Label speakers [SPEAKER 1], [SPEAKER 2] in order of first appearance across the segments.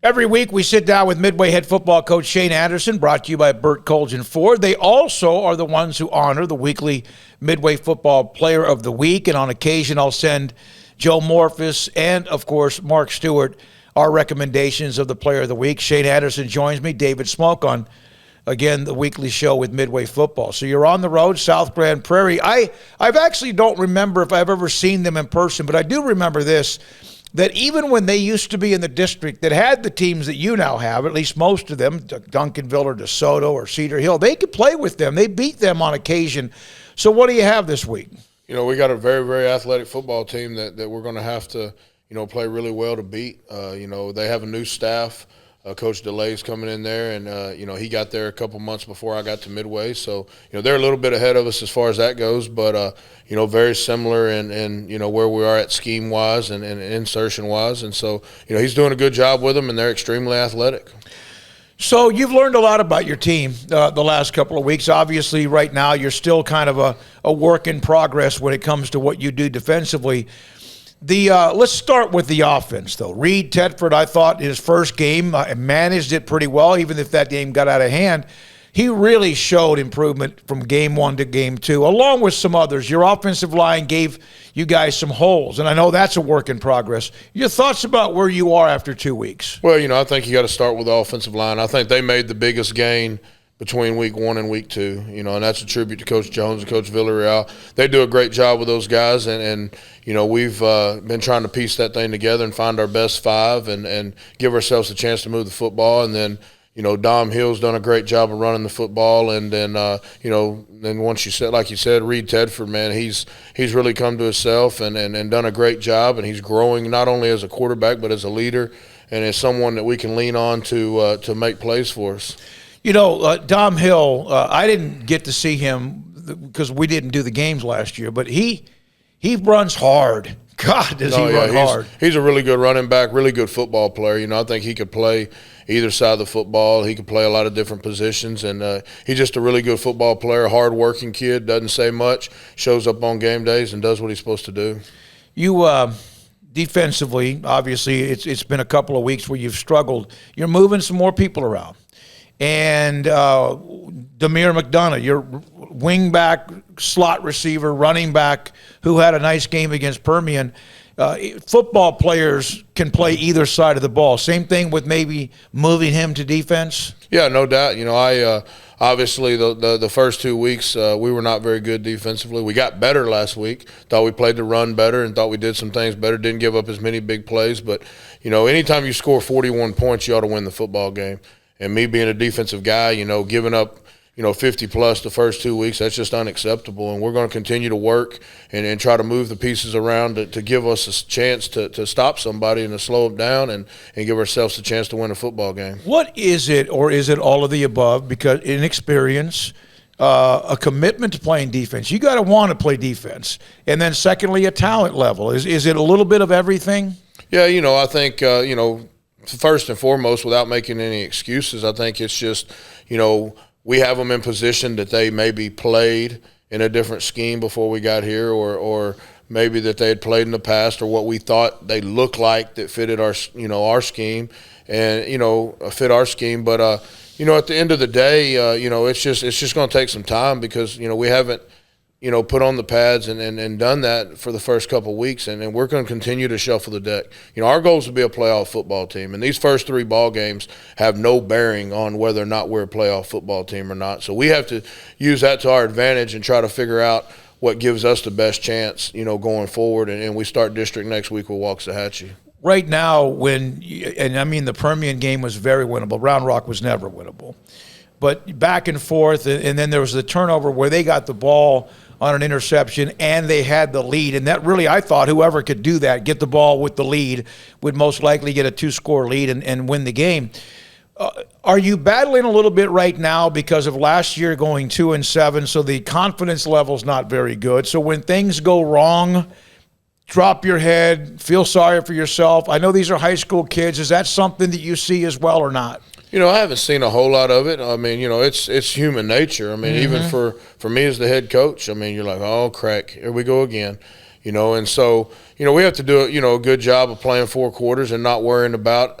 [SPEAKER 1] Every week we sit down with Midway head football coach Shane Anderson, brought to you by Burt Colgin Ford. They also are the ones who honor the weekly Midway Football Player of the Week, and on occasion I'll send Joe Morphus and, of course, Mark Stewart our recommendations of the Player of the Week. Shane Anderson joins me, David Smoke, on, again, the weekly show with Midway Football. So you're on the road, South Grand Prairie. I've actually don't remember if I've ever seen them in person, but I do remember this, that even when they used to be in the district that had the teams that you now have, at least most of them, Duncanville or DeSoto or Cedar Hill, they could play with them. They beat them on occasion. So what do you have this week?
[SPEAKER 2] You know, we got a very, very athletic football team that we're going to have to, play really well to beat. They have a new staff. Coach DeLay's coming in there, and, he got there a couple months before I got to Midway. So, they're a little bit ahead of us as far as that goes, but, very similar in where we are at scheme-wise and insertion-wise. And so, he's doing a good job with them, and they're extremely athletic.
[SPEAKER 1] So you've learned a lot about your team the last couple of weeks. Obviously, right now you're still kind of a work in progress when it comes to what you do defensively. Let's start with the offense, though. Reed Tedford, I thought, in his first game, managed it pretty well, even if that game got out of hand. He really showed improvement from game one to game two, along with some others. Your offensive line gave you guys some holes, and I know that's a work in progress. Your thoughts about where you are after 2 weeks?
[SPEAKER 2] Well, I think you got to start with the offensive line. I think they made the biggest gain between week one and week two, and that's a tribute to Coach Jones and Coach Villarreal. They do a great job with those guys, and we've been trying to piece that thing together and find our best five and give ourselves a chance to move the football. And then, Dom Hill's done a great job of running the football. And then, then once you said, like you said, Reed Tedford, man, he's really come to himself and done a great job, and he's growing not only as a quarterback but as a leader and as someone that we can lean on to make plays for us.
[SPEAKER 1] Dom Hill, I didn't get to see him because we didn't do the games last year, but he runs hard. God, does he run hard.
[SPEAKER 2] He's a really good running back, really good football player. I think he could play either side of the football. He could play a lot of different positions, and he's just a really good football player, hard-working kid, doesn't say much, shows up on game days and does what he's supposed to do. You
[SPEAKER 1] defensively, obviously, it's been a couple of weeks where you've struggled. You're moving some more people around. And Demir McDonough, your wing-back, slot receiver, running back, who had a nice game against Permian. Football players can play either side of the ball. Same thing with maybe moving him to defense?
[SPEAKER 2] Yeah, no doubt. I obviously the first 2 weeks we were not very good defensively. We got better last week. Thought we played the run better and thought we did some things better. Didn't give up as many big plays. But, anytime you score 41 points, you ought to win the football game. And me being a defensive guy, giving up, 50-plus the first 2 weeks, that's just unacceptable. And we're going to continue to work and try to move the pieces around to give us a chance to stop somebody and to slow them down and give ourselves a chance to win a football game.
[SPEAKER 1] What is it, or is it all of the above? Because inexperience, a commitment to playing defense. You got to want to play defense. And then secondly, a talent level. Is it a little bit of everything?
[SPEAKER 2] Yeah, I think, first and foremost, without making any excuses, I think it's just, we have them in position that they maybe played in a different scheme before we got here, or maybe that they had played in the past, or what we thought they looked like that fitted our scheme and, fit our scheme. But, at the end of the day, it's just going to take some time because, we haven't, put on the pads and done that for the first couple of weeks, and we're going to continue to shuffle the deck. Our goal is to be a playoff football team, and these first 3 ball games have no bearing on whether or not we're a playoff football team or not. So we have to use that to our advantage and try to figure out what gives us the best chance, going forward. And we start district next week with Waxahachie.
[SPEAKER 1] Right now, the Permian game was very winnable. Round Rock was never winnable. But back and forth, and then there was the turnover where they got the ball on an interception, and they had the lead. And that really, I thought, whoever could do that, get the ball with the lead, would most likely get a 2-score lead and win the game. Are you battling a little bit right now because of last year going 2-7, so the confidence level's not very good? So when things go wrong, drop your head, feel sorry for yourself? I know these are high school kids. Is that something that you see as well or not?
[SPEAKER 2] I haven't seen a whole lot of it. I mean, it's human nature. I mean, even for me as the head coach, I mean, you're like, oh, crack, here we go again. And so, we have to do, a good job of playing 4 quarters and not worrying about,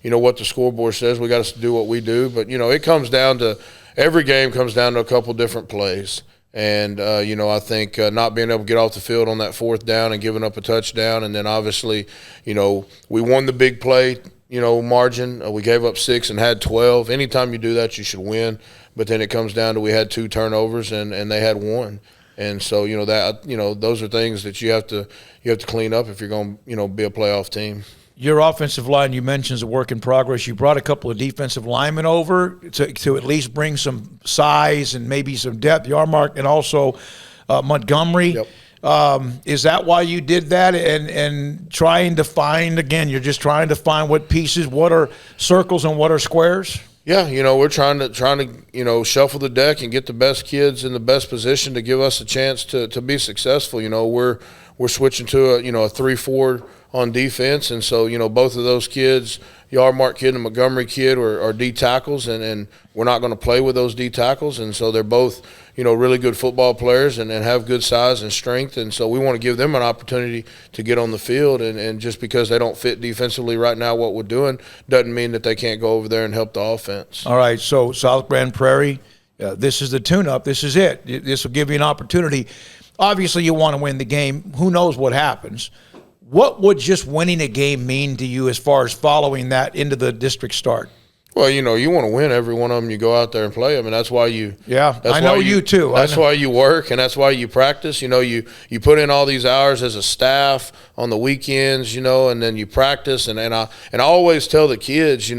[SPEAKER 2] what the scoreboard says. We got to do what we do. But, it comes down to every game comes down to a couple different plays. And, I think not being able to get off the field on that 4th down and giving up a touchdown. And then obviously, we won the big play, margin. We gave up 6 and had 12. Anytime you do that, you should win. But then it comes down to we had 2 turnovers and they had 1. And so, those are things that you have to clean up if you're going to, be a playoff team. Your
[SPEAKER 1] offensive line, you mentioned, is a work in progress. You brought a couple of defensive linemen over to at least bring some size and maybe some depth. Yarmark and also Montgomery.
[SPEAKER 2] Yep.
[SPEAKER 1] Is that why you did that? And trying to find, again, you're just trying to find what pieces, what are circles and what are squares?
[SPEAKER 2] Yeah, we're trying to shuffle the deck and get the best kids in the best position to give us a chance to be successful. We're switching to a 3-4 on defense, and so both of those kids, Yarmark kid and Montgomery kid, are D tackles, and we're not going to play with those D tackles, and so they're both really good football players and have good size and strength, and so we want to give them an opportunity to get on the field, and just because they don't fit defensively right now what we're doing doesn't mean that they can't go over there and help the offense.
[SPEAKER 1] All right, so South Grand Prairie, this is the tune-up. This is it. This will give you an opportunity. Obviously, you want to win the game. Who knows what happens? What would just winning a game mean to you as far as following that into the district start?
[SPEAKER 2] Well, you want to win every one of them. You go out there and play them, and that's why you.
[SPEAKER 1] Yeah, I know you too.
[SPEAKER 2] That's why you work, and that's why you practice. You put in all these hours as a staff on the weekends, and then you practice. And I always tell the kids, at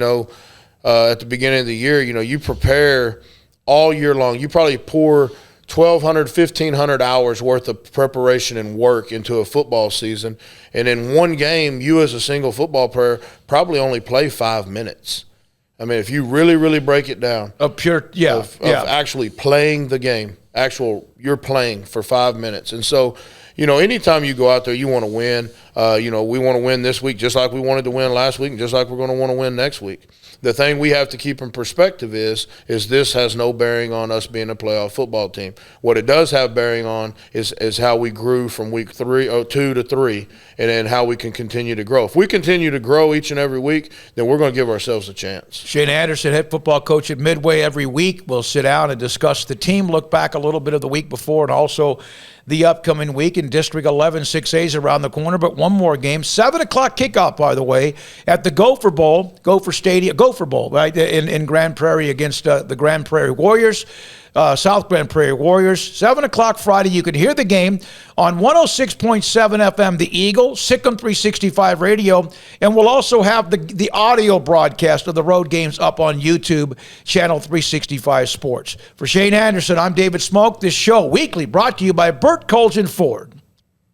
[SPEAKER 2] the beginning of the year, you prepare all year long. You probably pour 1,200, 1,500 hours worth of preparation and work into a football season. And in one game, you as a single football player probably only play 5 minutes. I mean, if you really, really break it down.
[SPEAKER 1] Of
[SPEAKER 2] actually playing the game, you're playing for 5 minutes. And so, anytime you go out there, you want to win. We want to win this week just like we wanted to win last week and just like we're going to want to win next week. The thing we have to keep in perspective is this has no bearing on us being a playoff football team. What it does have bearing on is how we grew from week 2 to 3, and then how we can continue to grow. If we continue to grow each and every week, then we're going to give ourselves a chance.
[SPEAKER 1] Shane Anderson, head football coach at Midway. Every week we'll sit down and discuss the team, look back a little bit of the week before, and also the upcoming week in District 11. 6A is around the corner, but one more game. 7 o'clock kickoff, by the way, at the Gopher Bowl, right, in Grand Prairie against the Grand Prairie Warriors. South Grand Prairie Warriors. 7 o'clock Friday. You can hear the game on 106.7 FM, The Eagle, Sikkim 365 Radio, and we'll also have the audio broadcast of the road games up on YouTube, Channel 365 Sports. For Shane Anderson, I'm David Smoke. This show, weekly, brought to you by Burt Colgin Ford.